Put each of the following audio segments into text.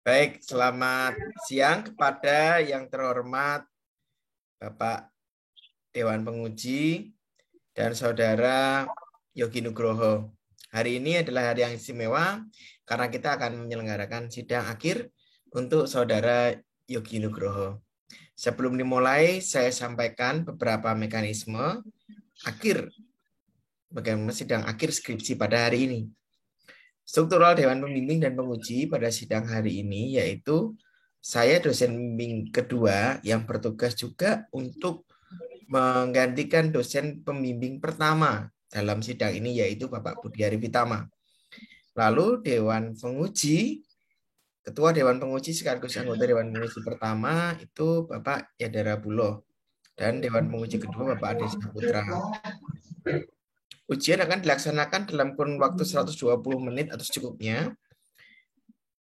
Baik, selamat siang kepada yang terhormat Bapak Dewan Penguji dan Saudara Yogi Nugroho. Hari ini adalah hari yang istimewa karena kita akan menyelenggarakan sidang akhir untuk Saudara Yogi Nugroho. Sebelum dimulai, saya sampaikan beberapa mekanisme akhir bagaimana sidang akhir skripsi pada hari ini. Struktural Dewan Pembimbing dan Penguji pada sidang hari ini yaitu saya dosen pembimbing kedua yang bertugas juga untuk menggantikan dosen pembimbing pertama dalam sidang ini yaitu Bapak Budiari Pitama. Lalu Dewan Penguji, Ketua Dewan Penguji sekaligus anggota Dewan Penguji pertama itu Bapak Yadara Buloh dan Dewan Penguji kedua Bapak Ade Saputra. Ujian akan dilaksanakan dalam kurun waktu 120 menit atau secukupnya,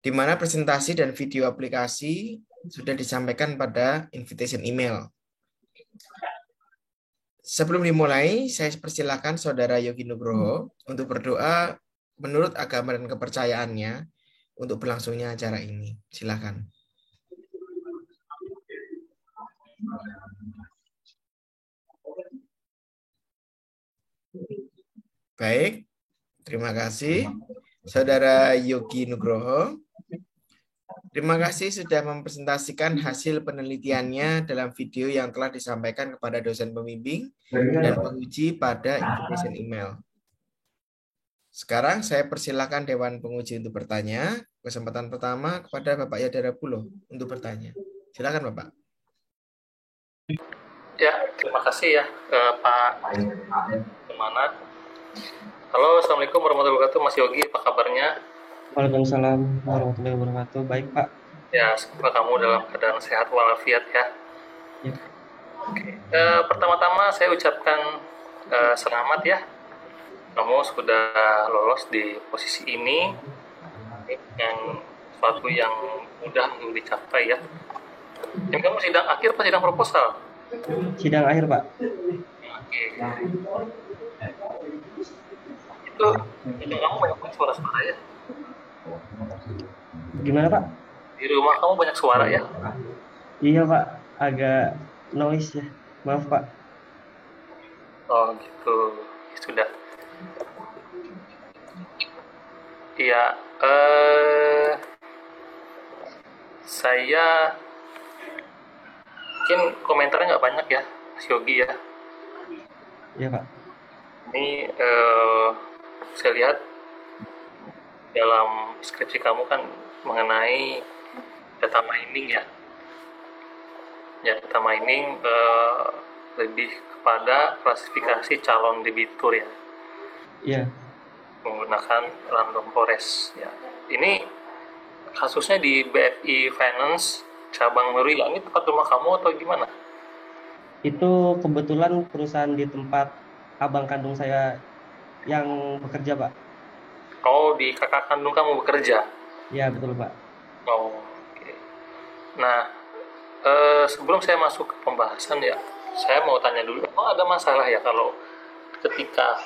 di mana presentasi dan video aplikasi sudah disampaikan pada invitation email. Sebelum dimulai, saya persilakan Saudara Yogi Nugroho untuk berdoa menurut agama dan kepercayaannya untuk berlangsungnya acara ini. Silakan. Baik, terima kasih Saudara Yogi Nugroho. Terima kasih sudah mempresentasikan hasil penelitiannya dalam video yang telah disampaikan kepada dosen pembimbing dan penguji pada invitation email. Sekarang saya persilakan Dewan Penguji untuk bertanya. Kesempatan pertama kepada Bapak Yadara Buloh untuk bertanya. Silakan Bapak. Ya, terima kasih ya Pak Kemana. Halo, Assalamualaikum warahmatullahi wabarakatuh. Mas Yogi, apa kabarnya? Waalaikumsalam warahmatullahi wabarakatuh. Baik, Pak. Ya, semoga kamu dalam keadaan sehat walafiat ya. Ya. Oke. Pertama-tama saya ucapkan selamat ya. Kamu sudah lolos di posisi ini dengan sesuatu yang mudah dicapai ya. Yang kamu sidang akhir apa sidang proposal? Sidang akhir, Pak. Oke. Itu kamu banyak suara-suara ya? Gimana, Pak? Di rumah kamu banyak suara ya? Iya, Pak. Agak noise ya. Maaf, Pak. Oh gitu. Sudah. Iya. Saya mungkin komentarnya nggak banyak ya, Mas Yogi ya. Iya, Pak. Ini saya lihat dalam skripsi kamu kan mengenai data mining ya. Ya, data mining lebih kepada klasifikasi calon debitur ya. Iya. Menggunakan random forest ya. Ini kasusnya di BFI Finance cabang Nurila. Ini tempat rumah kamu atau gimana? Itu kebetulan perusahaan di tempat abang kandung saya yang bekerja, Pak. Oh, di kakak kandung kamu bekerja? Iya, betul, Pak. Oh, oke. Nah, sebelum saya masuk ke pembahasan ya, saya mau tanya dulu, emang ada masalah ya kalau ketika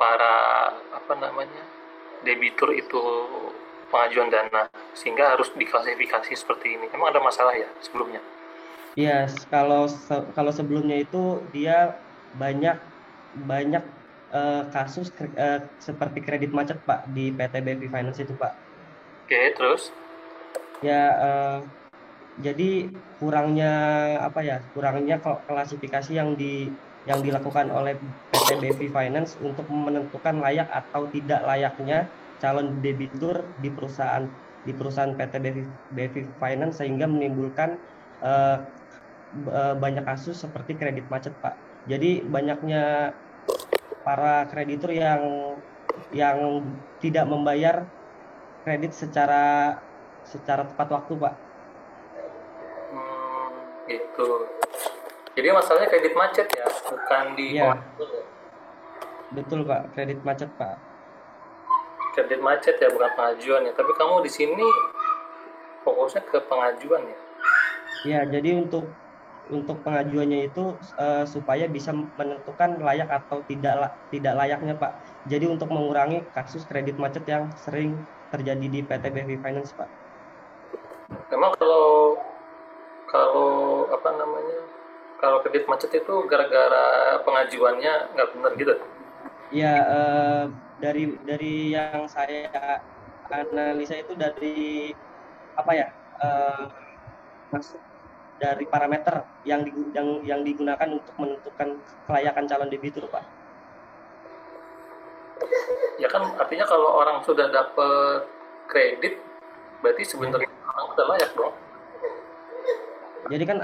para debitur itu pengajuan dana sehingga harus diklasifikasi seperti ini? Emang ada masalah ya sebelumnya? Iya, kalau sebelumnya itu dia banyak kasus seperti kredit macet, Pak, di PT BFI Finance itu, Pak. Oke, terus? Ya, jadi kurangnya klasifikasi yang dilakukan oleh PT BFI Finance untuk menentukan layak atau tidak layaknya calon debitur di perusahaan PT BFI Finance sehingga menimbulkan banyak kasus seperti kredit macet, Pak. Jadi banyaknya para kreditur yang tidak membayar kredit secara tepat waktu, Pak. Gitu. Jadi masalahnya kredit macet ya, bukan di Iya. Betul, Pak, kredit macet, Pak. Kredit macet ya, bukan pengajuan ya. Tapi kamu di sini fokusnya ke pengajuan ya. Iya, jadi untuk pengajuannya itu supaya bisa menentukan layak atau tidak layaknya, Pak. Jadi untuk mengurangi kasus kredit macet yang sering terjadi di PT BFI Finance, Pak. Memang kalau kalau apa namanya, kalau kredit macet itu gara-gara pengajuannya nggak benar gitu. Ya, dari yang saya analisa itu dari apa ya? eh, Masuk dari parameter yang digunakan untuk menentukan kelayakan calon debitur, Pak. Ya kan artinya kalau orang sudah dapet kredit, berarti Ya. sebenarnya orang udah layak dong. Jadi kan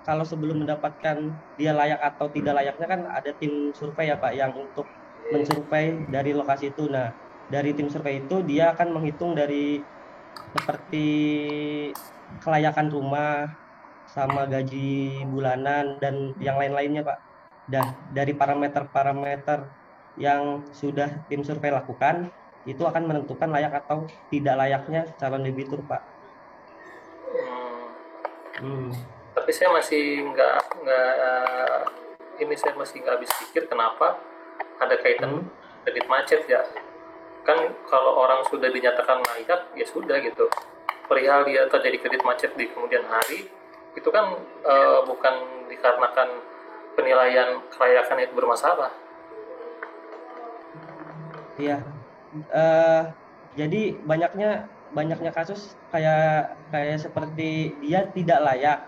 kalau sebelum mendapatkan dia layak atau tidak layaknya kan ada tim survei ya Pak yang untuk mensurvei dari lokasi itu. Nah, dari tim survei itu dia akan menghitung dari seperti kelayakan rumah sama gaji bulanan dan yang lain-lainnya Pak. Dan dari parameter-parameter yang sudah tim survei lakukan itu akan menentukan layak atau tidak layaknya calon debitur Pak. Hmm, Hmm. tapi saya masih nggak ini saya masih nggak habis pikir kenapa ada kaitan Hmm. kredit macet ya. Kan kalau orang sudah dinyatakan layak ya sudah gitu. Perihal dia terjadi kredit macet di kemudian hari itu kan bukan dikarenakan penilaian kelayakan itu bermasalah. Iya. eh jadi banyaknya banyaknya kasus kayak kayak seperti dia tidak layak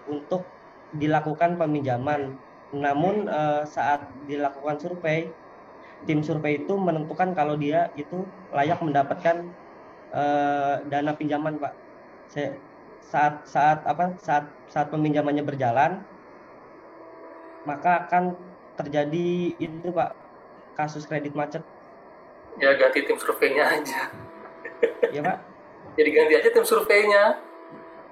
untuk dilakukan peminjaman. Namun saat dilakukan survei, tim survei itu menentukan kalau dia itu layak mendapatkan dana pinjaman, Pak. Se- Saat saat apa saat saat peminjamannya berjalan, maka akan terjadi itu, Pak, kasus kredit macet. Ya ganti tim surveinya aja. Ya, Pak. Jadi ganti aja tim surveinya.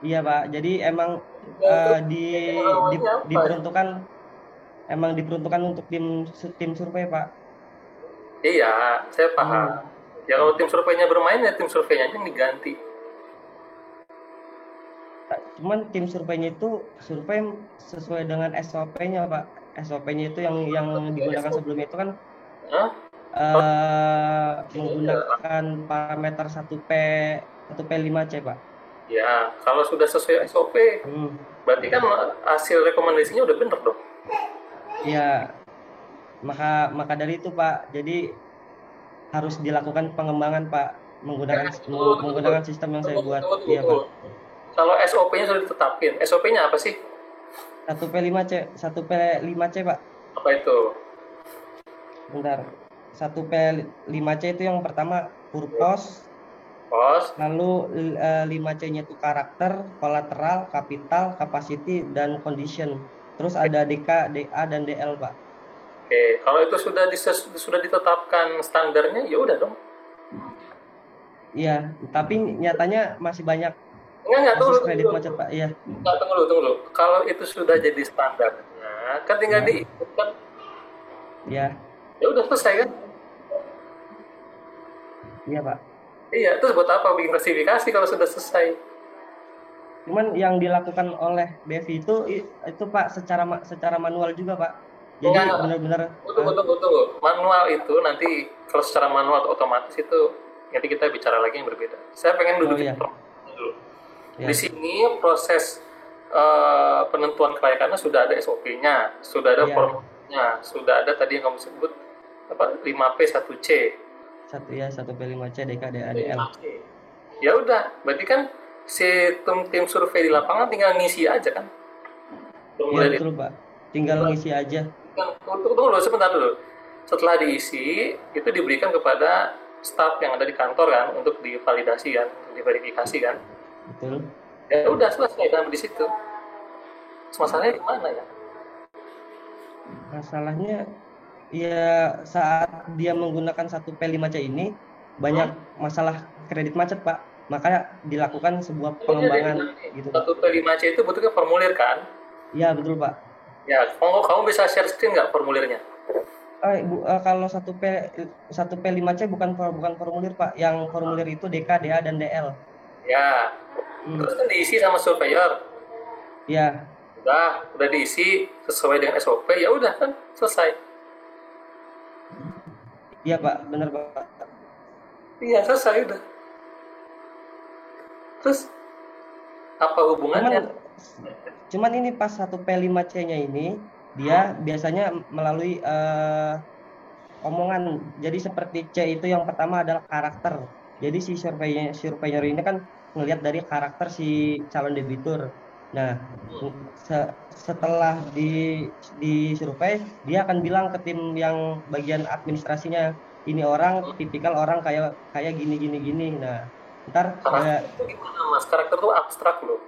Iya Pak, jadi emang Ya, eh, terus di, di namanya apa? diperuntukkan emang diperuntukkan untuk tim survei Pak. Iya, saya paham. Hmm. Ya kalau tim surveinya bermain ya tim surveinya aja yang diganti. Cuman tim surveinya itu survei sesuai dengan SOP-nya Pak. SOP-nya itu yang Ya, digunakan sebelumnya itu kan Hah? Kalau ya, menggunakan parameter 1P 5C Pak. ya, kalau sudah sesuai SOP, Hmm. berarti kan hasil rekomendasinya udah bener dong. Iya, maka maka dari itu Pak, jadi harus dilakukan pengembangan Pak menggunakan Tunggu, tunggu, tunggu. menggunakan sistem yang saya Tunggu, buat. tunggu, tunggu, Iya tunggu. Pak. Kalau SOP-nya sudah ditetapin, SOP-nya apa sih? 1P5C Pak. Apa itu? Bentar. 1P5C itu yang pertama purpose, Pos, lalu 5C-nya itu karakter, kolateral, kapital, capacity, dan condition. Terus ada DK, DA, dan DL, Pak. oke. Kalau itu sudah ditetapkan standarnya, ya udah dong. Iya, tapi nyatanya masih banyak Enggak, tunggu kasus dulu, tunggu kredit dulu. macet, Pak. Iya, Enggak, tunggu dulu. Kalau itu sudah jadi standarnya, kan tinggal ya, diikut kan. iya, Ya udah selesai kan. iya, Pak. Iya, terus buat apa bikin klasifikasi kalau sudah selesai? Cuman yang dilakukan oleh BEFI itu Pak secara manual juga, Pak. Jadi Enggak, benar-benar tunggu. Manual itu nanti kalau secara manual atau otomatis itu nanti kita bicara lagi yang berbeda. Saya pengen oh dudukin iya, dulu. Di ya, sini proses penentuan kelayakannya sudah ada SOP-nya, sudah ada iya. formulanya, sudah ada tadi yang kamu sebut apa 5P 1C. Satu P5C DKDADL. Ya udah, berarti kan si tim survei di lapangan tinggal ngisi aja kan Iya formulir betul itu. Pak. Tinggal ngisi aja. Tunggu dulu, sebentar dulu. Setelah diisi, itu diberikan kepada staf yang ada di kantor kan untuk divalidasi kan, diverifikasi kan. Betul. Ya udah selesai sampai di situ. Masalahnya di mana ya? Masalahnya ya saat dia menggunakan 1P5C ini banyak Hmm? masalah kredit macet Pak. Maka dilakukan sebuah Pokoknya pengembangan gitu Pak. satu P5C itu butuhnya formulir kan? Iya betul Pak. Ya, kamu bisa share screen nggak formulirnya? Kalau 1P5C bukan formulir Pak. Yang formulir itu DK, DA dan DL. Ya, terus Hmm. kan diisi sama surveyor. Ya, Udah diisi sesuai dengan SOP, ya udah kan selesai. iya Pak, benar Pak. Iya, selesai udah. Terus Apa hubungannya? Cuman cuman ini pas 1P5C-nya ini dia biasanya melalui omongan. Jadi seperti C itu yang pertama adalah karakter. Jadi si surveyor ini kan ngelihat dari karakter si calon debitur. Nah, setelah di survei, dia akan bilang ke tim yang bagian administrasinya, ini orang tipikal orang kayak kayak gini gini gini. Nah, ntar Karakter itu gimana Mas? Karakter itu abstrak loh.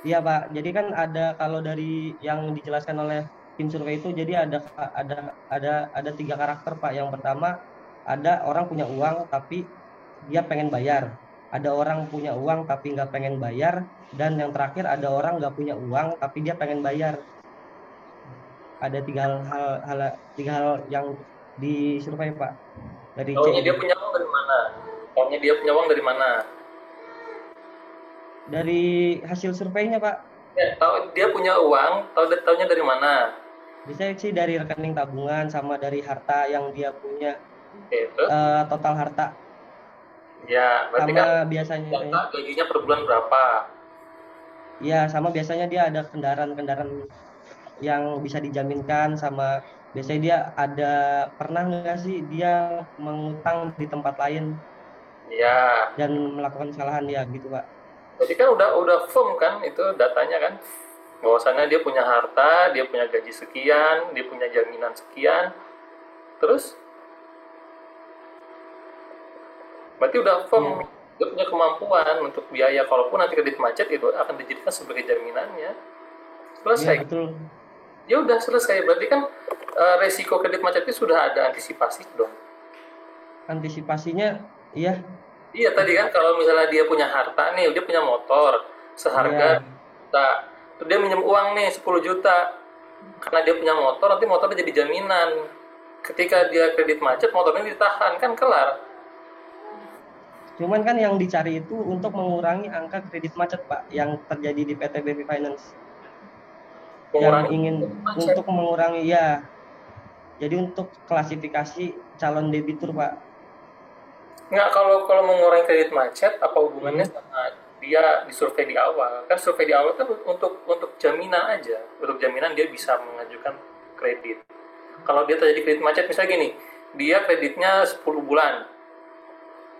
iya Pak, jadi kan ada kalau dari yang dijelaskan oleh tim survei itu, jadi ada 3 karakter Pak. Yang pertama ada orang punya uang tapi dia pengen bayar, ada orang punya uang tapi nggak pengen bayar, dan yang terakhir ada orang nggak punya uang tapi dia pengen bayar. Ada tiga hal yang disurvei Pak dari C Taunya dia ini. punya uang dari mana? Taunya dia punya uang dari mana? Dari hasil surveinya Pak, Ya, tahu dia punya uang, taunya dari mana? bisa sih dari rekening tabungan sama dari harta yang dia punya, Itu. total harta. Ya, berarti Sama kan biasanya data gajinya per bulan berapa? ya sama biasanya dia ada kendaraan-kendaraan yang bisa dijaminkan, sama biasanya dia ada pernah nggak sih dia mengutang di tempat lain Ya, dan melakukan kesalahan ya gitu Pak. jadi kan udah firm kan itu datanya kan. Bahwasannya dia punya harta, dia punya gaji sekian, dia punya jaminan sekian. Terus berarti udah firm Iya, dia punya kemampuan untuk biaya kalaupun nanti kredit macet itu akan dijadikan sebagai jaminannya. iya Selesai. betul. Ya udah selesai. Berarti kan resiko kredit macet itu sudah ada antisipasi dong. Antisipasinya iya, Iya tadi kan kalau misalnya dia punya harta nih, dia punya motor seharga iya. juta, terus dia minjem uang nih 10 juta, karena dia punya motor, nanti motornya jadi jaminan. Ketika dia kredit macet, motornya ditahan, kan kelar. Cuman kan yang dicari itu untuk mengurangi angka kredit macet Pak yang terjadi di PT BV Finance, yang Mengurangi ingin macet. untuk mengurangi ya. Jadi untuk klasifikasi calon debitur Pak. Nggak, kalau mengurangi kredit macet, apa hubungannya Hmm. sama dia disurvei di awal? Kan survei di awal kan untuk jaminan aja. Untuk jaminan dia bisa mengajukan kredit. Kalau dia terjadi kredit macet, misalnya gini, dia kreditnya 10 bulan.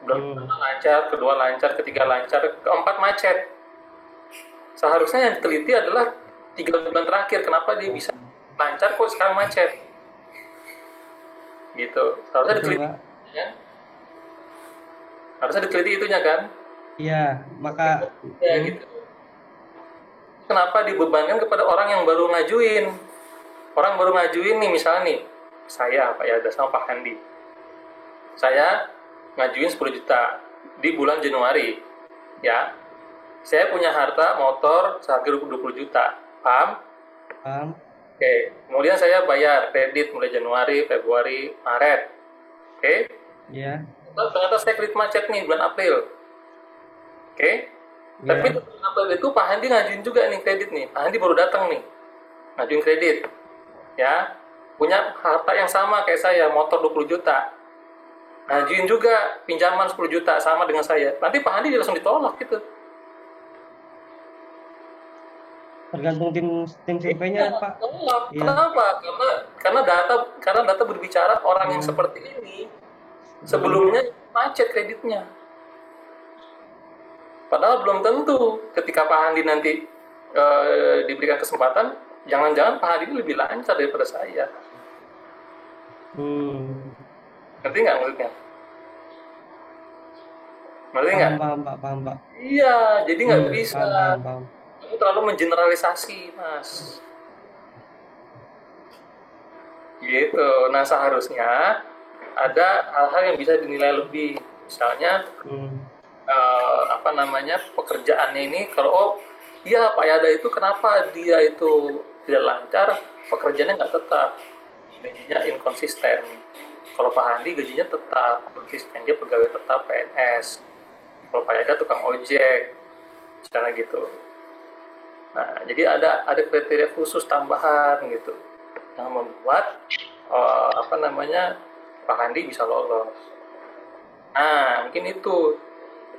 Bulan Hmm. pertama lancar, kedua lancar, ketiga lancar, keempat macet. Seharusnya yang diteliti adalah 3 bulan terakhir. Kenapa dia bisa lancar kok sekarang macet? Gitu. Seharusnya Betul diteliti, Pak. ya. Harusnya diteliti itunya kan? Iya, maka Ya gitu. Kenapa dibebankan kepada orang yang baru ngajuin? Orang baru ngajuin nih, misalnya nih, saya Pak Yada sama Pak Handi. Saya ngajuin 10 juta di bulan Januari. Ya, saya punya harta motor seharga 20 juta. Paham? paham? Oke. Kemudian saya bayar kredit mulai Januari, Februari, Maret. Oke. Iya, Ternyata saya kredit macet nih bulan April. Oke. Tapi iya. bulan April itu Pak Handi ngajuin juga nih kredit nih. Pak Handi baru datang nih. Ngajuin kredit. Ya. Punya harta yang sama kayak saya, motor 20 juta. Ngajuin juga pinjaman 10 juta sama dengan saya. Nanti Pak Handi langsung ditolak gitu. Tergantung tim Iya, surveinya Pak. tolak. Iya. Kenapa? Karena data berbicara orang yang Hmm. seperti ini sebelumnya macet kreditnya. Padahal belum tentu ketika Pak Handi nanti diberikan kesempatan, jangan-jangan Pak Handi ini lebih lancar daripada saya. Hmm. Ngerti nggak maksudnya? Ngerti Paham, nggak? paham Pak, paham Pak. Iya, jadi nggak bisa. Paham, paham, paham. Kamu terlalu mengeneralisasi, Mas. Gitu. Nah, seharusnya ada hal-hal yang bisa dinilai lebih. Misalnya, Hmm. pekerjaannya ini, kalau, oh, iya Pak Yada itu kenapa dia itu tidak lancar, pekerjaannya nggak tetap. Gajinya inkonsisten. Kalau Pak Handi gajinya tetap, konsisten, dia pegawai tetap PNS. Kalau Pak Yada tukang ojek, misalnya gitu. Nah, jadi ada kriteria khusus tambahan gitu yang membuat Pak Handi bisa lolos. Nah, mungkin itu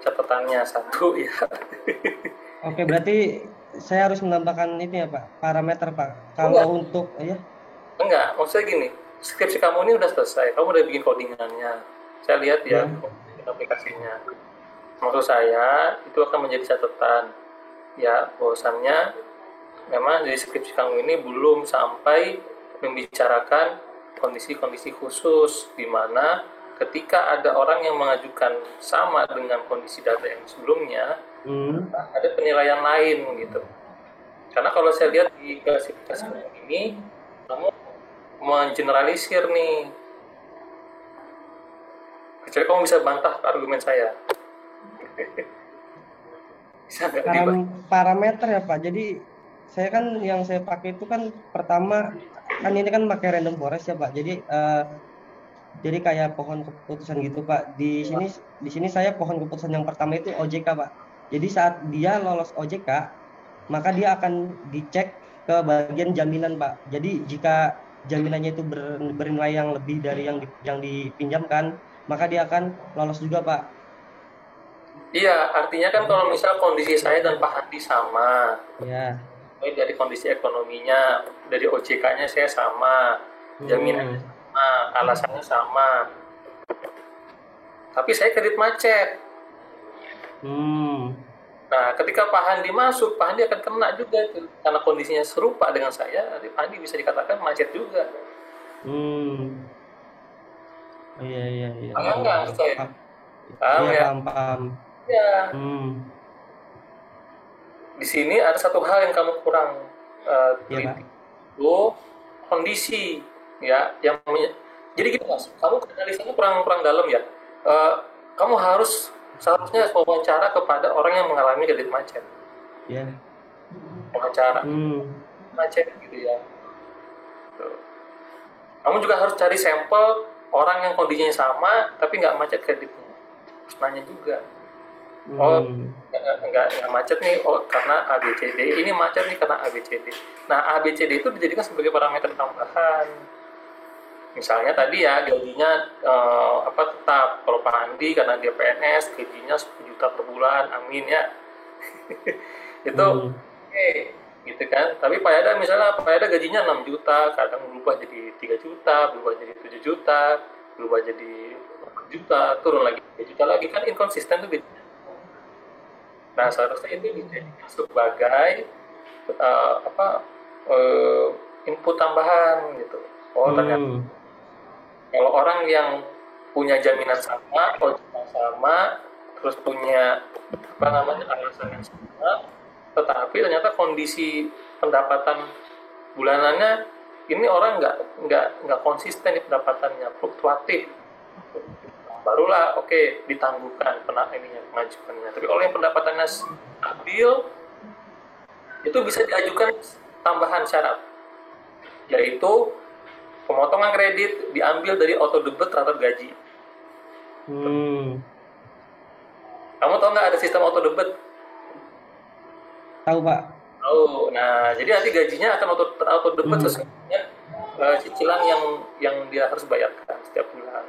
catatannya satu ya. Oke, berarti saya harus menambahkan ini ya Pak, parameter Pak. Enggak, Kalau untuk ya, enggak. Maksudnya gini, skripsi kamu ini udah selesai. Kamu udah bikin codingannya. Saya lihat ya, ya, aplikasinya. Maksud saya, itu akan menjadi catatan. Ya, bahwasannya memang di skripsi kamu ini belum sampai membicarakan kondisi-kondisi khusus di mana ketika ada orang yang mengajukan sama dengan kondisi data yang sebelumnya, hmm, ada penilaian lain gitu. Karena kalau saya lihat di klasifikasi ini, kamu mengeneralisir nih. Kecuali kamu bisa bantah argumen saya. Bisa nggak dibantah? parameter ya Pak. Jadi saya kan yang saya pakai itu kan pertama kan ini kan pakai random forest ya Pak. Jadi kayak pohon keputusan gitu Pak. Di sini saya pohon keputusan yang pertama itu OJK Pak. Jadi saat dia lolos OJK, maka dia akan dicek ke bagian jaminan Pak. Jadi jika jaminannya itu bernilai yang lebih dari yang dipinjamkan, maka dia akan lolos juga Pak. Iya, artinya kan kalau misal kondisi saya dan Pak Hadi sama, Ya. baik dari kondisi ekonominya, dari OJK-nya saya sama, jaminannya Hmm. sama, alasannya sama. Tapi saya kredit macet. Hmm. Nah, ketika Pak Handi masuk, Pak Handi akan kena juga itu. Karena kondisinya serupa dengan saya, nanti Pak Handi bisa dikatakan macet juga. Hmm. Iya, iya, iya, Paham iya, nggak iya. maksud saya? Paham. Paham Iya, ya? paham, paham. Ya, Hmm. di sini ada satu hal yang kamu kurang Iya, Pak. teliti. Itu kondisi, ya. Jadi gitu mas, kamu analisanya kurang kurang dalam ya. Eh, kamu seharusnya wawancara kepada orang yang mengalami kredit macet. Iya. Wawancara Hmm. macet gitu ya. Tuh. Kamu juga harus cari sampel orang yang kondisinya sama tapi nggak macet kreditnya. Terus nanya juga, oh Hmm. nggak macet nih, oh karena ABCD, ini macet nih karena ABCD. Nah ABCD itu dijadikan sebagai parameter tambahan. Misalnya tadi ya gajinya tetap, kalau Pak Andi karena dia PNS gajinya 10 juta per bulan, amin ya. Itu Hmm. oke, gitu kan. Tapi Pak Yada misalnya Pak Yada gajinya 6 juta, kadang berubah jadi 3 juta, berubah jadi 7 juta, berubah jadi 4 juta, turun lagi 3 juta lagi, kan inkonsisten tuh gajinya. Nah, seharusnya itu dijadikan sebagai apa input tambahan gitu. Oh, ternyata Hmm. kalau orang yang punya jaminan sama, ojk sama, terus punya apa namanya alasan yang sama, tetapi ternyata kondisi pendapatan bulanannya ini orang nggak konsisten di pendapatannya, fluktuatif. Barulah oke, ditangguhkan ininya pengajuannya. Tapi kalau yang pendapatannya stabil, itu bisa diajukan tambahan syarat, yaitu pemotongan kredit diambil dari auto debit terhadap gaji. Hmm. Kamu tahu nggak ada sistem auto debit? Tahu, Pak. Oh, nah jadi nanti gajinya akan auto debit Hmm. sesuai dengan cicilan yang dia harus bayarkan setiap bulan.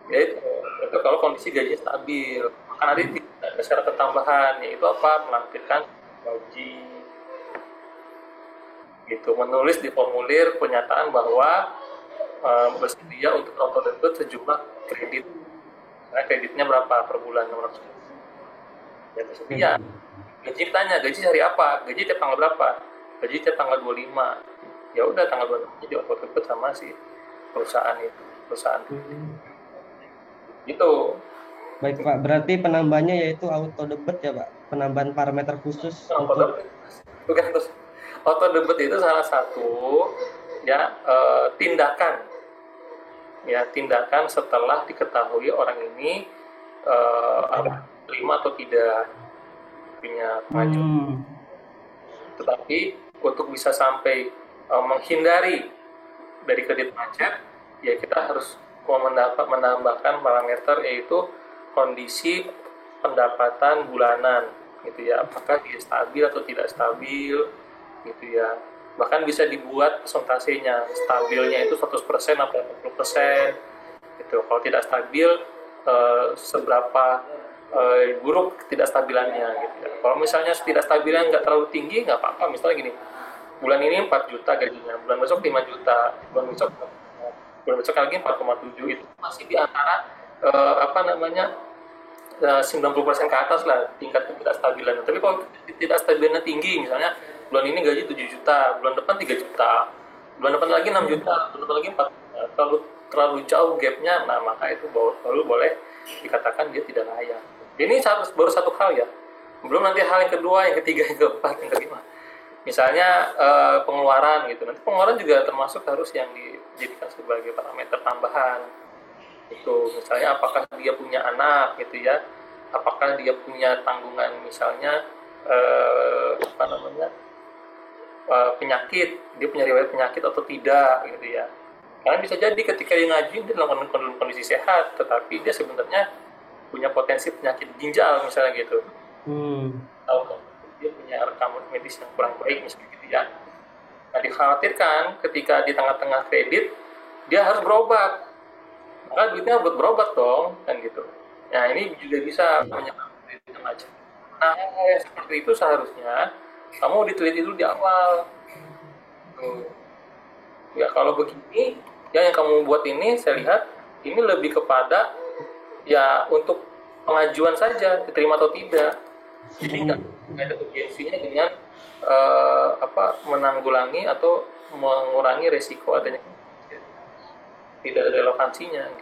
Ya itu kalau kondisi gajinya stabil. Maka nanti tidak ada syarat tambahan, yaitu apa? Melampirkan gaji. Gitu, menulis di formulir pernyataan bahwa bersedia untuk auto debit sejumlah kredit. Nah, kreditnya berapa per bulan? 600 ya bersedia. Gaji ditanya, gaji hari apa? Gaji tiap tanggal berapa? Gaji tiap tanggal 25. Ya udah tanggal 25 jadi auto debit sama si perusahaan itu, perusahaan. Hmm. Gitu. Baik, Pak. Berarti penambahannya yaitu auto debit ya, Pak. Penambahan parameter khusus Auto untuk debit. Bukan terus. Auto debit itu salah satu ya tindakan setelah diketahui orang ini terima atau tidak punya pengajuan. Tetapi untuk bisa sampai menghindari dari kredit macet, ya kita harus menambahkan parameter yaitu kondisi pendapatan bulanan, gitu ya. Apakah dia stabil atau tidak stabil, gitu ya. Bahkan bisa dibuat persentasenya, stabilnya itu 100% atau 80%, gitu. Kalau tidak stabil, seberapa buruk ketidakstabilannya gitu ya. Kalau misalnya ketidakstabilan nggak terlalu tinggi nggak apa-apa, misalnya gini, bulan ini 4 juta gajinya, bulan besok 5 juta, bulan besok lagi 4,7, itu masih di antara 90% ke atas lah tingkat ketidakstabilan. Tapi kalau ketidakstabilannya tinggi, misalnya bulan ini gaji 7 juta, bulan depan 3 juta, bulan depan lagi 6 juta, bulan depan lagi 4 juta, terlalu jauh gapnya, nah maka itu baru boleh dikatakan dia tidak layak. Ini baru satu hal ya, belum nanti hal yang kedua, yang ketiga, yang keempat, yang kelima. Misalnya pengeluaran gitu, nanti pengeluaran juga termasuk harus yang dijadikan sebagai parameter tambahan. Itu misalnya apakah dia punya anak gitu ya, apakah dia punya tanggungan misalnya penyakit, dia punya riwayat penyakit atau tidak gitu ya. Karena bisa jadi ketika dia ngaji dia dalam kondisi sehat, tetapi dia sebenarnya punya potensi penyakit ginjal misalnya gitu. Atau dia punya rekam medis yang kurang baik misalnya gitu ya. Nah, dikhawatirkan ketika di tengah-tengah kredit dia harus berobat, maka duitnya buat berobat dong kan gitu. Nah, ini juga bisa menyebabkan kredit macam. Nah, hal seperti itu seharusnya kamu diteliti dulu di awal. Ya kalau begini, yang kamu buat ini saya lihat ini lebih kepada ya untuk pengajuan saja, diterima atau tidak. Jadi nggak ada urgensinya dengan menanggulangi atau mengurangi resiko adanya, tidak ada relevansinya.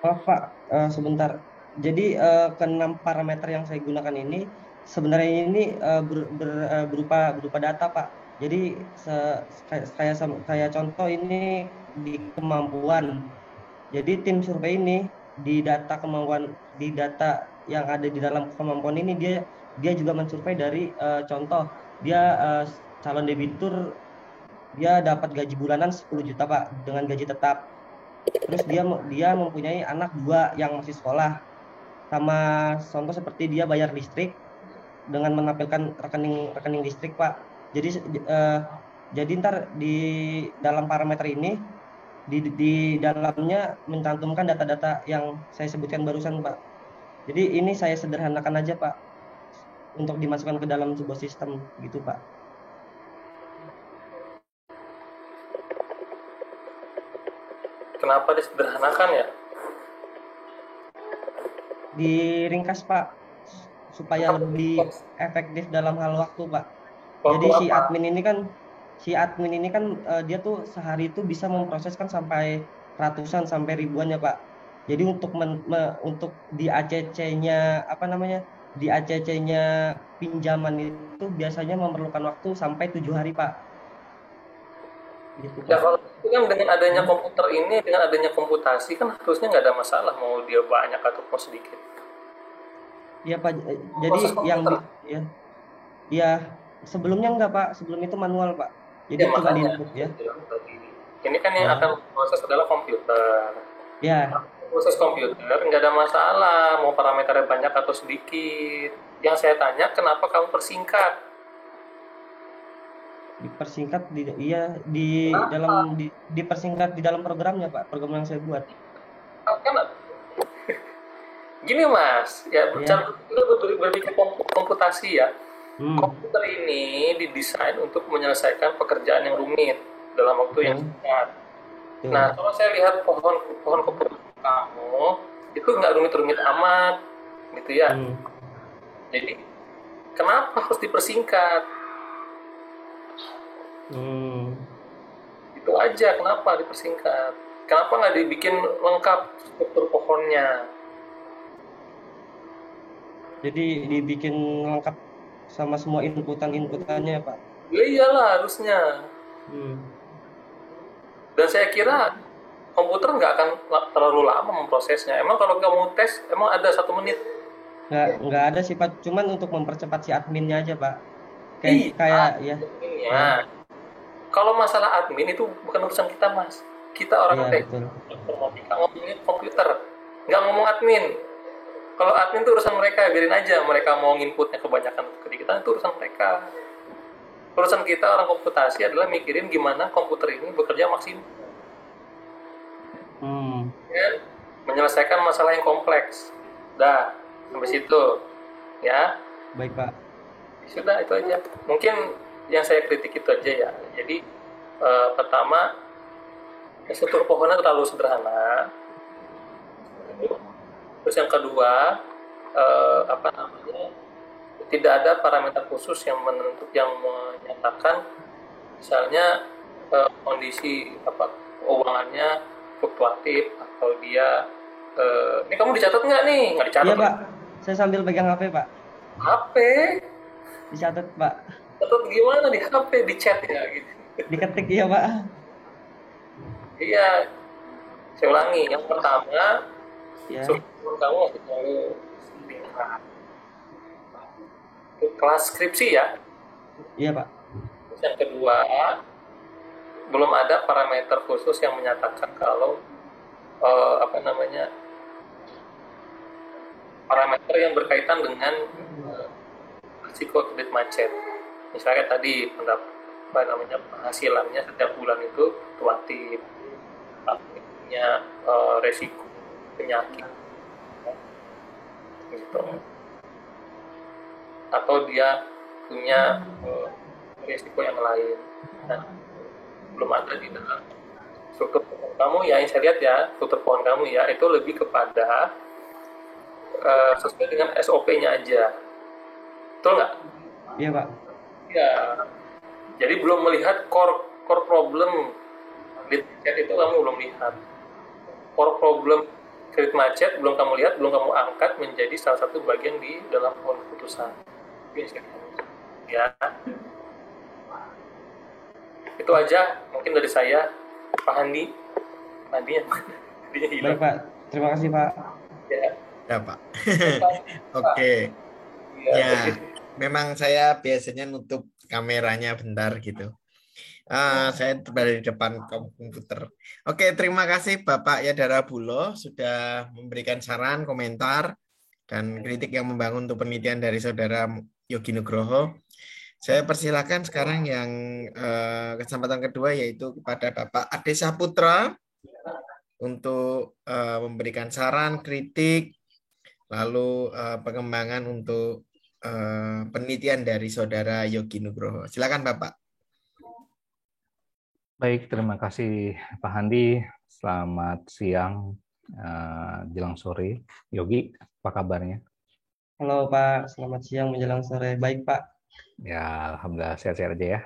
Oh, Pak, sebentar. Jadi keenam parameter yang saya gunakan ini sebenarnya ini berupa data, Pak. Jadi saya contoh ini di kemampuan. Jadi tim survei ini di data yang ada di dalam kemampuan ini dia juga mensurvei dari contoh dia calon debitur dia dapat gaji bulanan 10 juta, Pak, dengan gaji tetap. Terus dia mempunyai anak 2 yang masih sekolah. Sama contoh seperti dia bayar listrik dengan menampilkan rekening listrik, Pak. Jadi ntar di dalam parameter ini di dalamnya mencantumkan data-data yang saya sebutkan barusan, Pak. Jadi ini saya sederhanakan aja, Pak, untuk dimasukkan ke dalam sebuah sistem gitu, Pak. Kenapa disederhanakan ya? Diringkas, Pak, supaya lebih efektif dalam hal waktu, Pak. Jadi si admin ini kan dia tuh sehari itu bisa memproseskan sampai ratusan sampai ribuan ya, Pak. Jadi untuk di ACC-nya di ACC-nya pinjaman itu biasanya memerlukan waktu sampai 7 hari, Pak. Gitu, Ya Pak. kalau itu kan dengan adanya komputer ini, dengan adanya komputasi kan harusnya nggak ada masalah mau dia banyak ataupun sedikit. Iya, Pak. Jadi ya sebelumnya enggak, Pak. Sebelum itu manual, Pak. Jadi Ya, cuma di makanya input ya. ini kan yang akan proses adalah komputer. Ya, Proses komputer nggak ada masalah mau parameternya banyak atau sedikit. Yang saya tanya kenapa kamu persingkat? dipersingkat dipersingkat di dalam programnya, Pak. Program yang saya buat. Kan gini Mas, ya berpikir komputasi ya. Komputer ini didesain untuk menyelesaikan pekerjaan yang rumit dalam waktu yang singkat. Nah, kalau saya lihat pohon komputer kamu itu nggak rumit-rumit amat, gitu ya. Jadi kenapa harus dipersingkat? Itu aja, kenapa dipersingkat? Kenapa nggak dibikin lengkap struktur pohonnya? Jadi dibikin lengkap sama semua inputannya, Pak. Ya iyalah harusnya. Dan saya kira komputer nggak akan terlalu lama memprosesnya. Emang kalau kamu tes, emang ada 1 menit? Nggak ada sih, Pak. Cuman untuk mempercepat si adminnya aja, Pak. Kayak ya. Kalau masalah admin itu bukan urusan kita, Mas. Kita orang teknik, informatika, ngomongin komputer, nggak ngomong admin. Kalau admin itu urusan mereka, biarin aja. Mereka mau inputnya kebanyakan kedikit, itu urusan mereka. Urusan kita orang komputasi adalah mikirin gimana komputer ini bekerja maksimal. Ya, menyelesaikan masalah yang kompleks. Dah, Sampai situ, ya. Baik, Pak. Sudah itu aja. Mungkin yang saya kritik itu aja ya. Jadi pertama, struktur pohonnya terlalu sederhana. Terus yang kedua, apa namanya, tidak ada parameter khusus yang menyatakan misalnya kondisi apa keuangannya fluktuatif atau dia ini kamu dicatat nggak nih? Nggak dicatat. Iya, Pak. Saya sambil pegang HP, Pak. HP Dicatat, Pak. catat gimana di HP, di chat ya gitu. Diketik, iya, Pak. Iya, saya ulangi. Yang pertama, Ya. struktur kamu harus terlalu singkat. Kelas skripsi ya. Iya, Pak. Terus yang kedua, belum ada parameter khusus yang menyatakan kalau apa namanya parameter yang berkaitan dengan risiko kredit macet. Misalnya tadi apa namanya penghasilannya setiap bulan itu fluktuatif, punya resiko penyakit, gitu. Atau dia punya risiko yang lain. Nah, belum ada di dalam struktur pohon kamu ya, yang saya lihat ya, struktur pohon kamu ya, itu lebih kepada sesuai dengan SOP-nya aja. Betul nggak? Iya, Pak. Ya. Jadi belum melihat core problem kredit macet itu kamu belum lihat. Core problem kredit macet belum kamu lihat, belum kamu angkat menjadi salah satu bagian di dalam pohon keputusan. Ya. Itu aja mungkin dari saya, Pak Handi. Handinya hilang. Baik, Pak. Terima kasih, Pak. Ya, Pak. Oke. Ya, memang saya biasanya nutup kameranya bentar gitu. Saya berada di depan komputer. Oke, terima kasih Bapak Yadara Bulo sudah memberikan saran, komentar, dan kritik yang membangun untuk penelitian dari Saudara Yogi Nugroho. Saya persilakan sekarang yang kesempatan kedua yaitu kepada Bapak Ade Saputra untuk memberikan saran, kritik, lalu pengembangan untuk penelitian dari Saudara Yogi Nugroho. Silakan Bapak. Baik, terima kasih Pak Handi. Selamat siang, jelang sore. Yogi, apa kabarnya? Halo, Pak. Selamat siang menjelang sore. Baik, Pak. Ya, alhamdulillah sehat-sehat aja ya.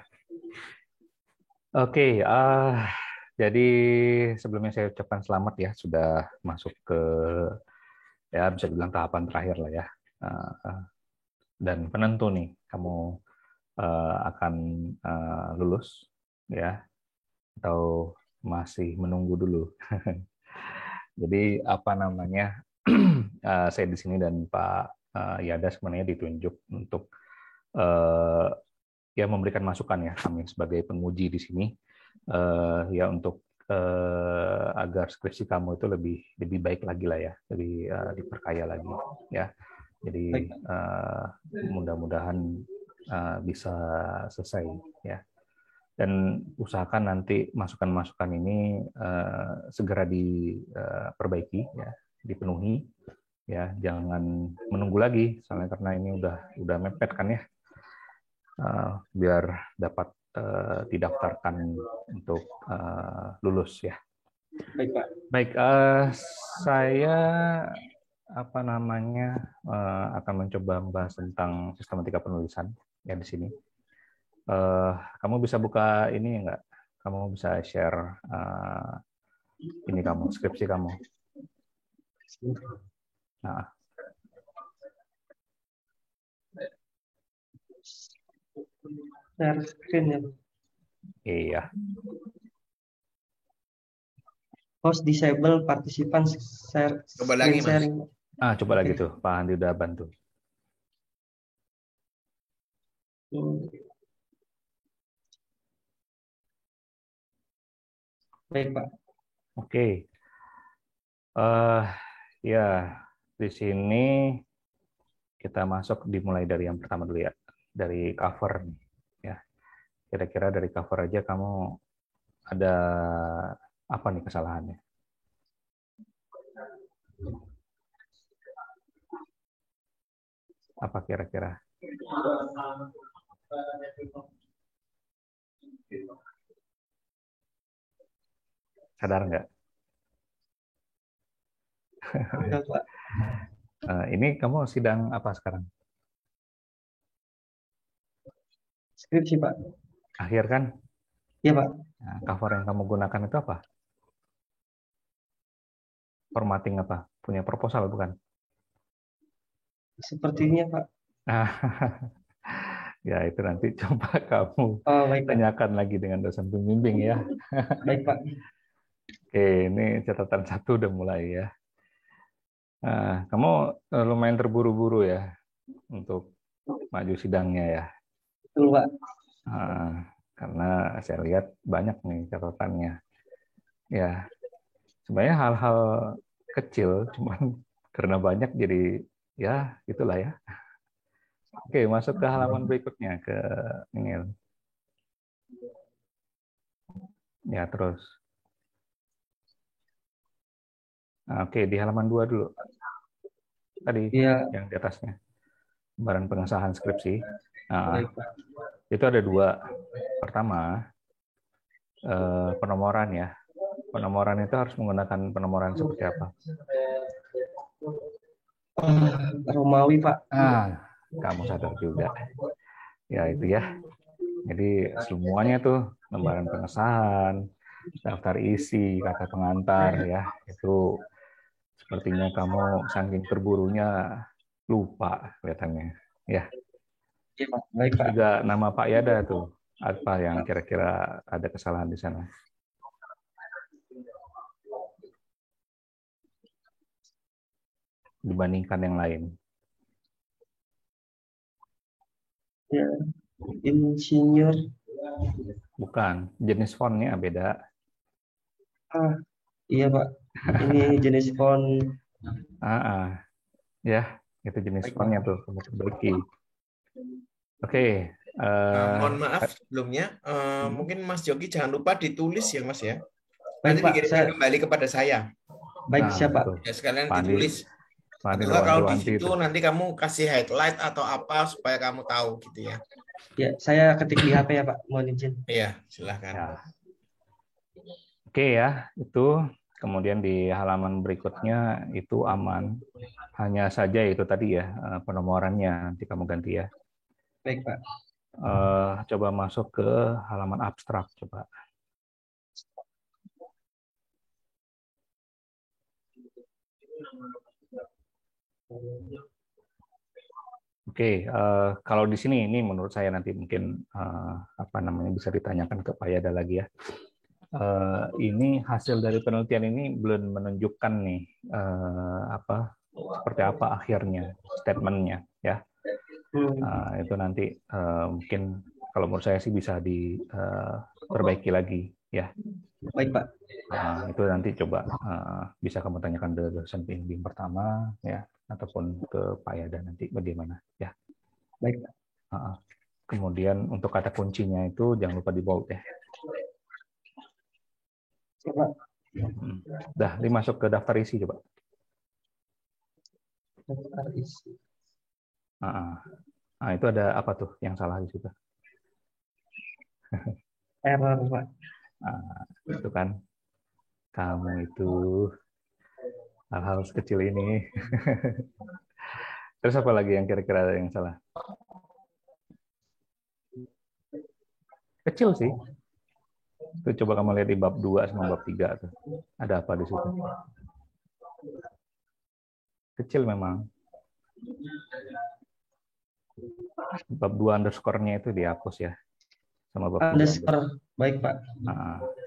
Oke, jadi sebelumnya saya ucapkan selamat ya, sudah masuk ke ya bisa dibilang tahapan terakhir lah ya. Dan penentu nih, kamu akan lulus ya, atau masih menunggu dulu. Jadi apa namanya? Saya di sini dan Pak Yada sebenarnya ditunjuk untuk ya memberikan masukan ya, kami sebagai penguji di sini ya untuk agar skripsi kamu itu lebih baik lagi lah ya, lebih diperkaya lagi ya. Jadi mudah-mudahan bisa selesai ya. Dan usahakan nanti masukan-masukan ini segera diperbaiki ya, dipenuhi ya, jangan menunggu lagi soalnya karena ini udah mepet kan ya, biar dapat didaftarkan untuk lulus ya. Baik, Pak. Baik, saya apa namanya akan mencoba membahas tentang sistematika penulisan ya di sini. Kamu bisa buka ini enggak? Kamu bisa share ini kamu, skripsi kamu. Nah. Share screen ya. Iya. Host disable participants share Coba lagi, Mas. sharing. Coba lagi tuh, Pak Andi udah bantu. Baik, Pak. Oke. Ya, di sini kita masuk dimulai dari yang pertama dulu ya, dari cover nih. Ya, kira-kira dari cover aja kamu ada apa nih kesalahannya? Apa kira-kira? Sadar nggak? Enggak, Pak. Ini kamu sidang apa sekarang? Skripsi, Pak. Akhir kan? Iya, Pak. Nah, cover yang kamu gunakan itu apa? Formatting apa? Punya proposal bukan? Sepertinya, Pak. Nah, ya itu nanti coba kamu Oh, baik, Pak. tanyakan lagi dengan dosen pembimbing ya. Baik, Pak. Oke, ini catatan 1 udah mulai ya. Nah, kamu lumayan terburu-buru ya untuk maju sidangnya ya. Betul, Pak. Nah, karena saya lihat banyak nih catatannya. Ya, sebenarnya hal-hal kecil, cuman karena banyak jadi ya itulah ya. Oke, masuk ke halaman berikutnya ke ini. Ya, terus. Nah, oke, di halaman 2 dulu. Tadi Iya, yang di atasnya. Lembaran pengesahan skripsi. Nah, baik, Pak. itu ada 2. Pertama, penomoran ya. Penomoran itu harus menggunakan penomoran seperti apa? Romawi, Pak. Kamu sadar juga. Ya, itu ya. Jadi semuanya tuh lembaran pengesahan, daftar isi, kata pengantar ya. Itu sepertinya kamu saking terburunya lupa kelihatannya. Ya. Iya, Pak. Baik, Pak. Juga nama Pak Yada tuh. Apa yang kira-kira ada kesalahan di sana? Dibandingkan yang lain. Ya, insinyur. Bukan, jenis fontnya beda. Iya, Pak. Ini jenis font. Ya, itu jenis Baik, Pak. fontnya tuh kamu perbaiki. Oke. Mohon maaf sebelumnya, mungkin Mas Jogi jangan lupa ditulis ya Mas ya. Baik, Nanti Pak. dikirimkan kembali kepada saya. Baik, siapa? Betul. Ya sekalian Pak Andi, ditulis. Pak Andi Atau enggak kalau di wanti-wanti situ itu. nanti kamu kasih highlight atau apa supaya kamu tahu gitu ya. Ya, saya ketik di HP ya, Pak. Mohon izin. Iya, silakan. Ya. Oke ya, itu. Kemudian di halaman berikutnya itu aman. Hanya saja itu tadi ya, penomorannya nanti kamu ganti ya. Baik, Pak. Coba masuk ke halaman abstrak, coba. Oke, kalau di sini ini menurut saya nanti mungkin apa namanya bisa ditanyakan ke Pak Yada lagi ya. Ini hasil dari penelitian ini belum menunjukkan nih apa seperti apa akhirnya statementnya ya. Itu nanti mungkin kalau menurut saya sih bisa diperbaiki lagi ya. Baik, Pak. Itu nanti coba bisa kamu tanyakan ke dosen pembimbing pertama ya, ataupun ke Pak Yada nanti bagaimana ya. Baik, Pak. Kemudian untuk kata kuncinya itu jangan lupa di bold ya. Coba. Dah, dimasuk ke daftar isi coba. Daftar isi. Nah, itu ada apa tuh yang salah di situ? Error, Pak. Itu kan. Kamu itu hal-hal sekecil ini. Terus apa lagi yang kira-kira yang salah? Kecil sih. Itu coba kamu lihat di bab 2 sama bab 3 tuh. Ada apa di situ? Kecil memang. Bab 2 underscore-nya itu dihapus ya. Sama bab 2. Underscore. Baik, Pak.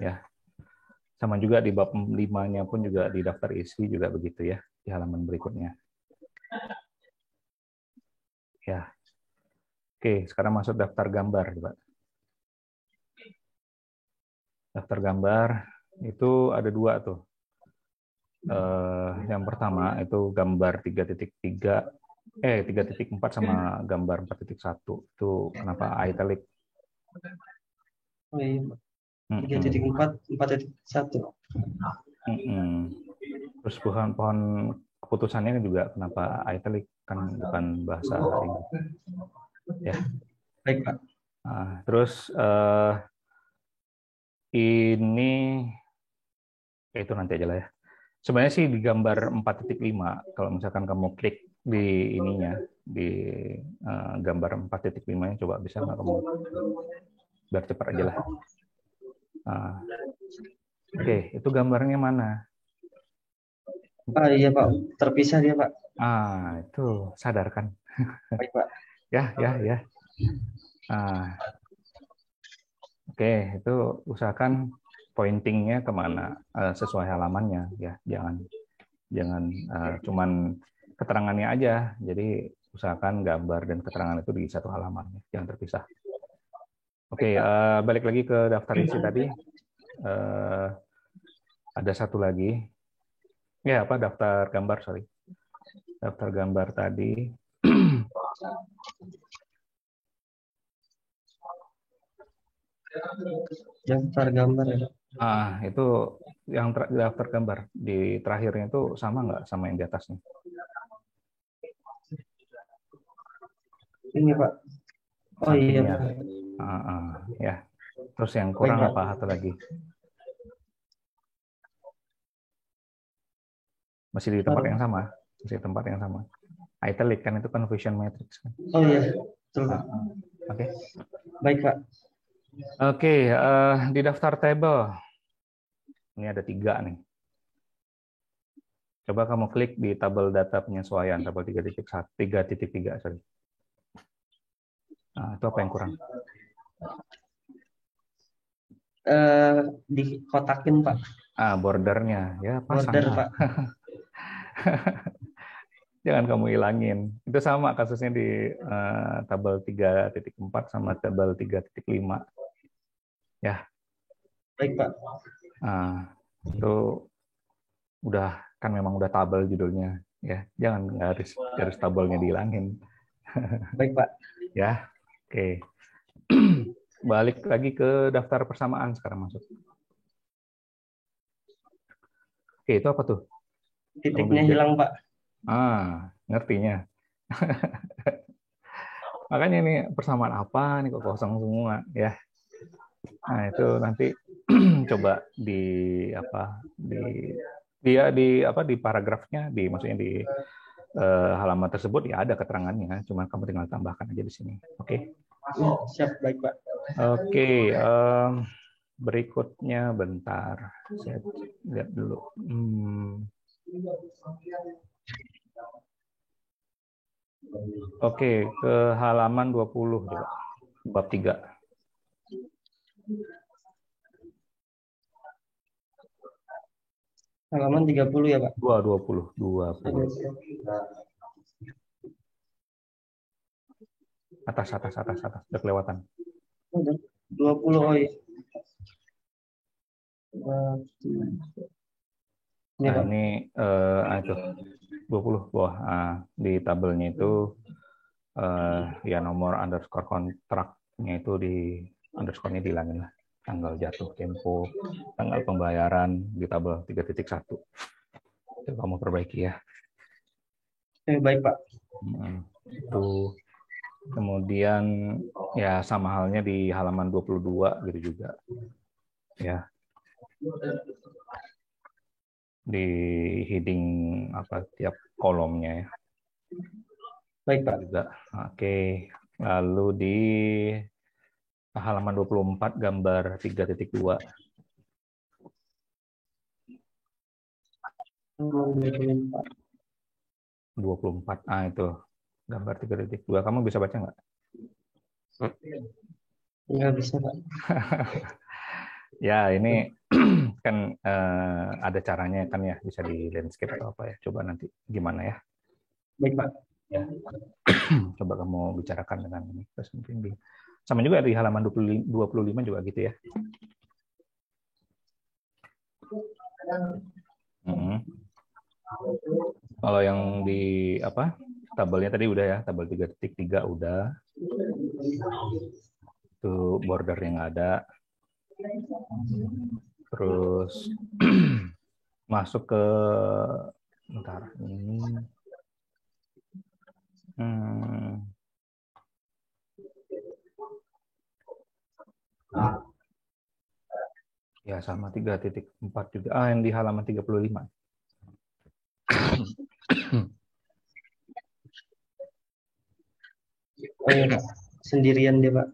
Ya. Sama juga di bab 5-nya pun juga di daftar isi juga begitu ya, di halaman berikutnya. Ya. Oke, sekarang masuk daftar gambar, coba. Daftar gambar itu ada 2 tuh. Yang pertama itu gambar 3.4 sama gambar 4.1. Itu kenapa italic? Oh iya, 3.4, 4.1. Terus pohon keputusannya juga kenapa italic kan bukan bahasa Inggris. Ya. Baik, Pak. Nah, terus ini itu nanti aja lah ya. Sebenarnya sih di gambar 4.5 kalau misalkan kamu klik di ininya di gambar 4.5 coba bisa nggak kamu biar cepat aja lah. Nah, oke, itu gambarnya mana? Iya Pak, terpisah dia Pak. Itu sadarkan. Baik Pak. Ya. Oke, itu usahakan pointingnya kemana sesuai halamannya ya, jangan cuman keterangannya aja. Jadi usahakan gambar dan keterangan itu di satu halaman, jangan terpisah. Oke, balik lagi ke daftar isi tadi. Ada satu lagi. Ya, daftar gambar, sorry. Daftar gambar tadi. Daftar gambar ya. Itu yang daftar gambar. Di terakhirnya itu sama nggak sama yang di atasnya? Ini Pak. Oh sampingnya. Iya. Ya. Terus yang kurang baik, apa satu lagi? Masih di tempat yang sama. Masih di tempat yang sama. Italic kan itu confusion matrix kan. Oh iya. Betul Pak. Oke. Baik Pak. Oke, di daftar table. Ini ada 3 nih. Coba kamu klik di tabel data penyesuaian, tabel 3.3, sorry. Itu apa yang kurang? Dikotakin Pak. Bordernya. Ya, pasang. Border Pak. Jangan kamu hilangin. Itu sama kasusnya di tabel 3.4 sama tabel 3.5. Ya. Baik Pak. Itu kan memang udah tabel judulnya. Ya, jangan garis tabelnya dihilangin. Baik Pak. Ya, oke. Balik lagi ke daftar persamaan sekarang masuk. Oke, itu apa tuh? Titiknya hilang Pak. Ngertinya. Makanya ini persamaan apa nih kok kosong semua ya. Nah, itu nanti coba di paragrafnya, maksudnya di halaman tersebut ya ada keterangannya, cuma kamu tinggal tambahkan aja di sini. Oke. Siap, baik Pak. Oke, berikutnya bentar. Saya lihat dulu. Oke, ke halaman 20 coba. Bab 3. Halaman 30 ya, Pak? 20. Atas. Udah kelewatan. 20, oh iya. Ini itu 20 bawah. Di tabelnya itu ya nomor underscore kontraknya itu di underscore-nya dihilangin lah. Tanggal jatuh tempo, tanggal pembayaran di tabel 3.1. Itu kamu perbaiki ya. Baik Pak. Itu kemudian ya sama halnya di halaman 22 gitu juga. Ya. Di heading tiap kolomnya ya. Baik Pak. Juga. Oke. Lalu di halaman 24 gambar 3.2. 24. Itu gambar 3.2. Kamu bisa baca nggak? Nggak bisa Pak. Ya, ini kan ada caranya kan ya, bisa di landscape atau apa ya. Coba nanti gimana ya. Baik Pak. Ya. Coba kamu bicarakan dengan ini. Sama juga di halaman 25 juga gitu ya. Kalau yang di tabelnya tadi udah ya, tabel 3.3 udah. Itu border yang ada. Terus masuk ke Bentar, ini. Ya, sama 3.4 juga. Yang di halaman 35. Oh iya Pak, sendirian dia Pak.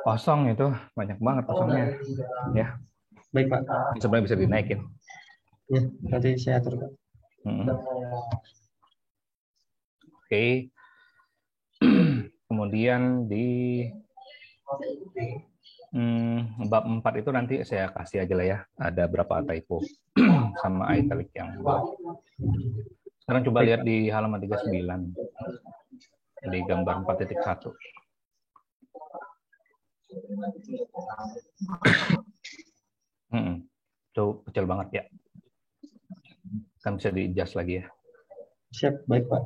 Kosong itu, banyak banget kosongnya. Ya, Baik Pak. sebenarnya bisa dinaikin. Ya, nanti saya atur Pak. Oke. Kemudian di bab 4 itu nanti saya kasih aja lah ya. Ada berapa typo sama italic yang. Sekarang coba lihat di halaman 39. Di gambar 4.1. Itu kecil banget ya. Kan bisa di-adjust lagi ya. Siap, baik Pak.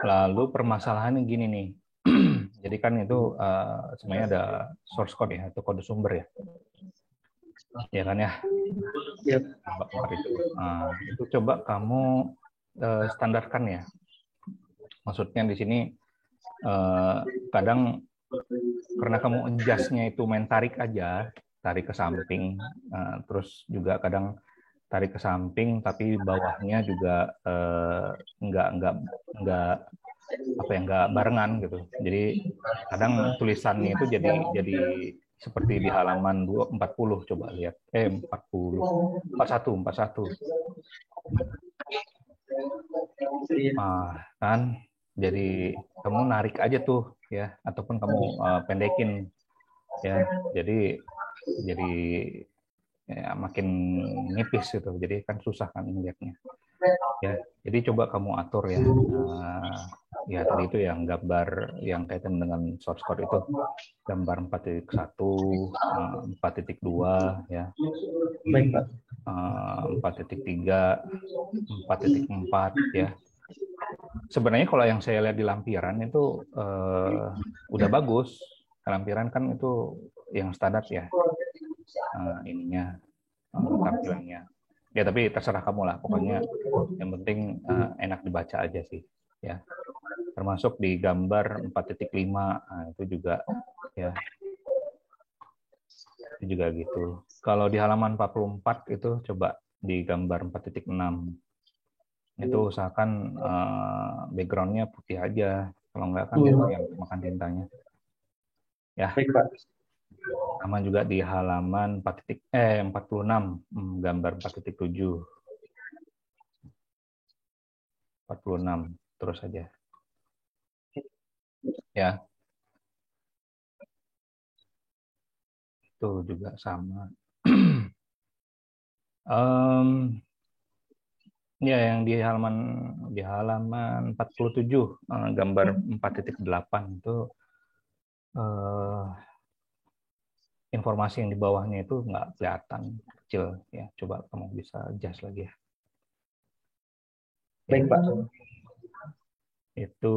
Lalu permasalahannya gini nih. Jadi kan itu sebenarnya ada source code ya, atau kode sumber ya. Ya kan ya? Yep. Itu coba kamu standarkan ya. Maksudnya di sini kadang karena kamu adjust-nya itu main tarik aja, tarik ke samping, terus juga kadang tarik ke samping tapi bawahnya juga nggak barengan gitu. Jadi kadang tulisannya itu jadi seperti di halaman 40, coba lihat. 41. Kan jadi kamu narik aja tuh ya, ataupun kamu pendekin ya. Jadi ya, makin nipis gitu. Jadi kan susah kan melihatnya. Ya, jadi coba kamu atur ya. Ya tadi itu yang gambar yang kaitan dengan source code itu gambar 4.1, 4.2 ya. Baik Pak. 4.3, 4.4 ya. Sebenarnya kalau yang saya lihat di lampiran itu udah bagus. Lampiran kan itu yang standar ya. Ininya tampilannya. Ya tapi terserah kamu lah. Pokoknya yang penting enak dibaca aja sih. Ya. Termasuk di gambar 4.5 itu juga ya. Itu juga gitu. Kalau di halaman 44 itu coba di gambar 4.6. Itu usahakan background-nya putih aja. Kalau enggak kan yang makan tintanya. Ya. Baik Pak. Sama juga di halaman 46, gambar 4.7. 46 terus saja. Ya. Itu juga sama. Ya, yang di halaman 47 gambar 4.8 itu informasi yang di bawahnya itu nggak kelihatan, kecil ya. Coba kamu bisa adjust lagi ya. Baik Pak. Itu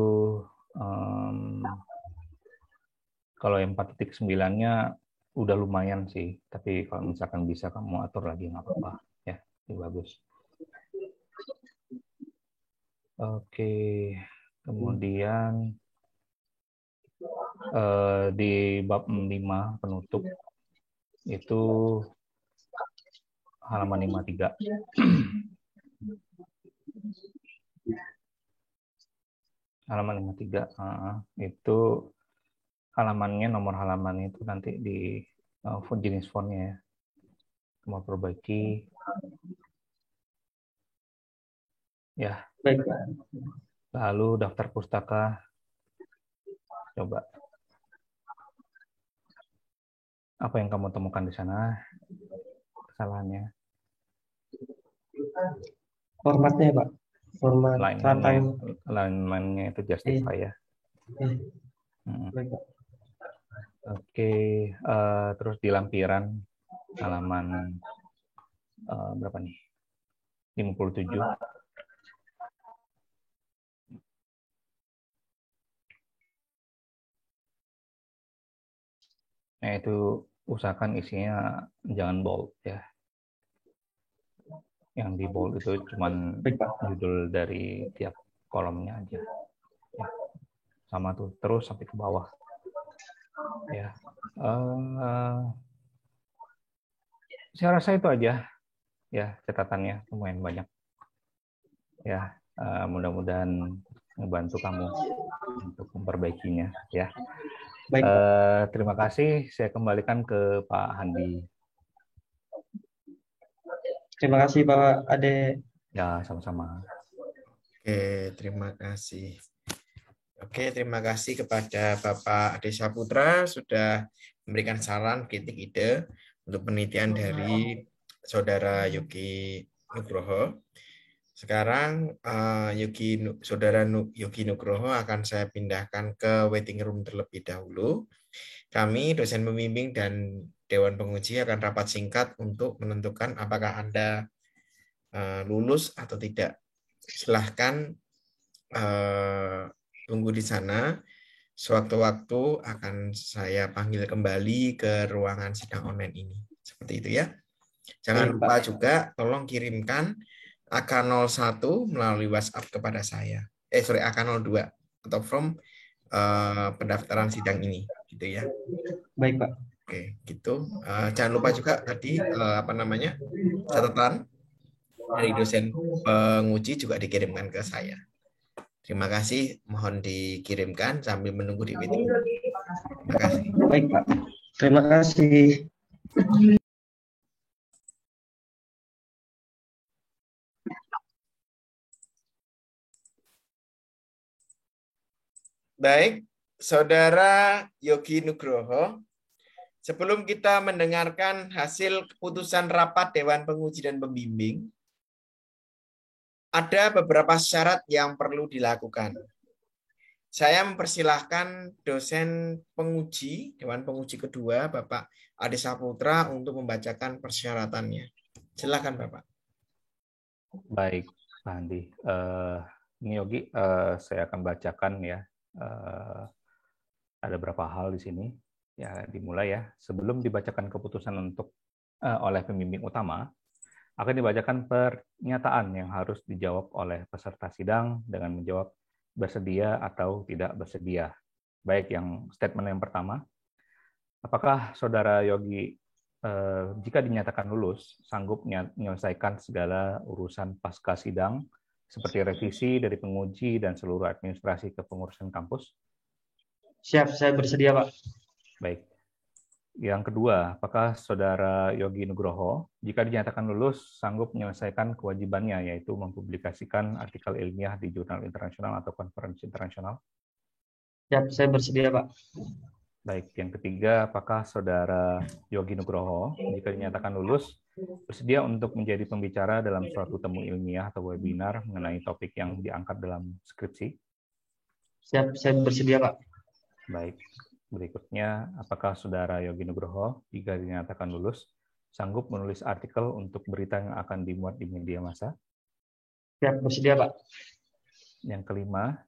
kalau yang 4.9-nya udah lumayan sih, tapi kalau misalkan bisa kamu atur lagi nggak apa-apa ya, itu bagus. Oke, kemudian di bab 5 penutup itu halaman 53. Halaman 53 itu halamannya, nomor halamannya itu nanti di jenis fontnya ya. Mau perbaiki ya. Baik. Lalu daftar pustaka, coba apa yang kamu temukan di sana kesalahannya? Formatnya Pak. Format alignment-nya itu justify ya. Baik Pak. Oke, terus di lampiran halaman berapa nih? 57. Nah, itu usahakan isinya jangan bold ya. Yang di bold itu cuman Baik, Pak. judul dari tiap kolomnya aja. Ya. Sama tuh, terus sampai ke bawah. Ya. Saya rasa itu aja. Ya, catatannya lumayan banyak. Ya, mudah-mudahan ngebantu kamu untuk memperbaikinya. Ya. Baik, Pak. Terima kasih. Saya kembalikan ke Pak Handi. Terima kasih Pak Ade. Ya, sama-sama. Oke, terima kasih. Oke, terima kasih kepada Bapak Ade Saputra sudah memberikan saran, kritik, ide untuk penelitian dari Saudara Yogi Nugroho. Sekarang Saudara Yogi Nugroho akan saya pindahkan ke waiting room terlebih dahulu. Kami, dosen pembimbing dan Dewan Penguji akan rapat singkat untuk menentukan apakah Anda lulus atau tidak. Silahkan tunggu di sana. Sewaktu-waktu akan saya panggil kembali ke ruangan sidang online ini. Seperti itu ya. Jangan lupa juga tolong kirimkan AK01 melalui WhatsApp kepada saya. AK02 atau form pendaftaran sidang ini, gitu ya. Baik, Pak. Oke, gitu. Jangan lupa juga tadi catatan dari dosen penguji juga dikirimkan ke saya. Terima kasih, mohon dikirimkan sambil menunggu di waiting room. Terima kasih. Baik, Pak. Terima kasih. Baik, Saudara Yogi Nugroho, sebelum kita mendengarkan hasil keputusan rapat Dewan Penguji dan Pembimbing, ada beberapa syarat yang perlu dilakukan. Saya mempersilahkan dosen penguji, Dewan Penguji kedua, Bapak Ade Saputra, untuk membacakan persyaratannya. Silakan, Bapak. Baik, Pak Andi. Ini Yogi, saya akan bacakan ya. Ada beberapa hal di sini. Ya, dimulai ya. Sebelum dibacakan keputusan oleh pembimbing utama, akan dibacakan pernyataan yang harus dijawab oleh peserta sidang dengan menjawab bersedia atau tidak bersedia. Baik, yang statement yang pertama, apakah Saudara Yogi jika dinyatakan lulus sanggup menyelesaikan segala urusan pasca sidang seperti revisi dari penguji dan seluruh administrasi kepengurusan kampus? Siap, saya bersedia, Pak. Baik. Yang kedua, apakah Saudara Yogi Nugroho, jika dinyatakan lulus, sanggup menyelesaikan kewajibannya, yaitu mempublikasikan artikel ilmiah di jurnal internasional atau konferensi internasional? Siap, saya bersedia, Pak. Baik. Yang ketiga, apakah Saudara Yogi Nugroho, jika dinyatakan lulus, bersedia untuk menjadi pembicara dalam suatu temu ilmiah atau webinar mengenai topik yang diangkat dalam skripsi? Siap, saya bersedia, Pak. Baik. Berikutnya, apakah Saudara Yogi Nugroho, jika dinyatakan lulus, sanggup menulis artikel untuk berita yang akan dimuat di media massa? Siap, bersedia, Pak. Yang kelima,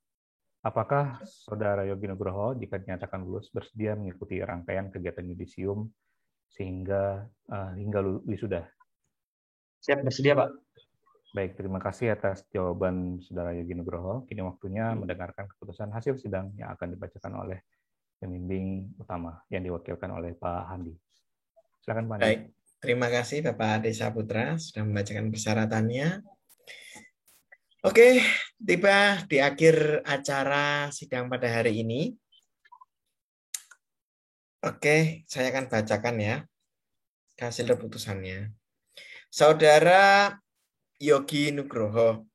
apakah Saudara Yogi Nugroho, jika dinyatakan lulus, bersedia mengikuti rangkaian kegiatan yudisium hingga wisuda? Siap, bersedia, Pak. Baik, terima kasih atas jawaban Saudara Yogi Nugroho. Kini waktunya mendengarkan keputusan hasil sidang yang akan dibacakan oleh pembimbing utama yang diwakilkan oleh Pak Handi. Silakan Pak Handi. Baik, terima kasih Bapak Ade Saputra sudah membacakan persyaratannya. Oke, tiba di akhir acara sidang pada hari ini. Oke, saya akan bacakan ya hasil keputusannya. Saudara Yogi Nugroho,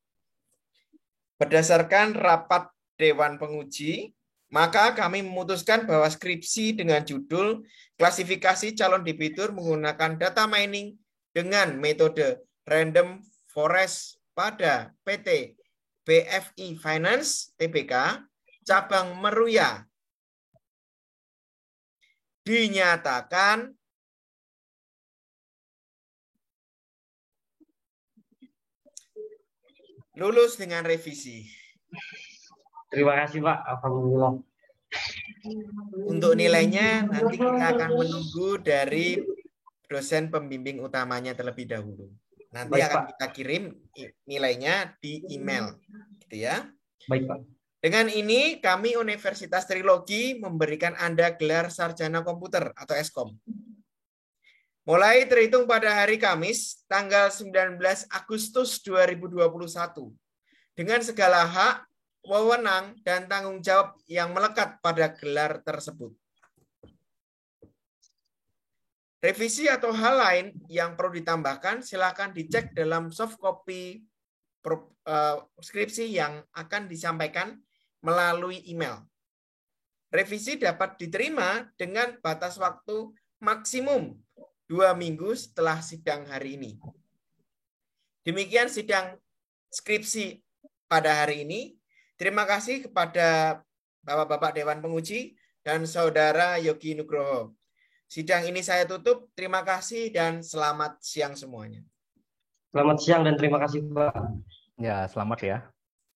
berdasarkan rapat Dewan Penguji, maka kami memutuskan bahwa skripsi dengan judul klasifikasi calon debitur menggunakan data mining dengan metode random forest pada PT BFI Finance Tbk cabang Meruya dinyatakan lulus dengan revisi. Terima kasih, Pak. Alhamdulillah. Untuk nilainya nanti kita akan menunggu dari dosen pembimbing utamanya terlebih dahulu. Nanti Baik, akan Pak. kita kirim nilainya di email, gitu ya. Baik, Pak. Dengan ini, kami Universitas Trilogi memberikan Anda gelar Sarjana Komputer atau Eskom. Mulai terhitung pada hari Kamis, tanggal 19 Agustus 2021, dengan segala hak, wewenang, dan tanggung jawab yang melekat pada gelar tersebut. Revisi atau hal lain yang perlu ditambahkan, silakan dicek dalam soft copy skripsi yang akan disampaikan melalui email. Revisi dapat diterima dengan batas waktu maksimum 2 minggu setelah sidang hari ini. Demikian sidang skripsi pada hari ini. Terima kasih kepada Bapak-Bapak Dewan Penguji dan Saudara Yogi Nugroho. Sidang ini saya tutup. Terima kasih dan selamat siang semuanya. Selamat siang dan terima kasih, Pak. Ya, selamat ya.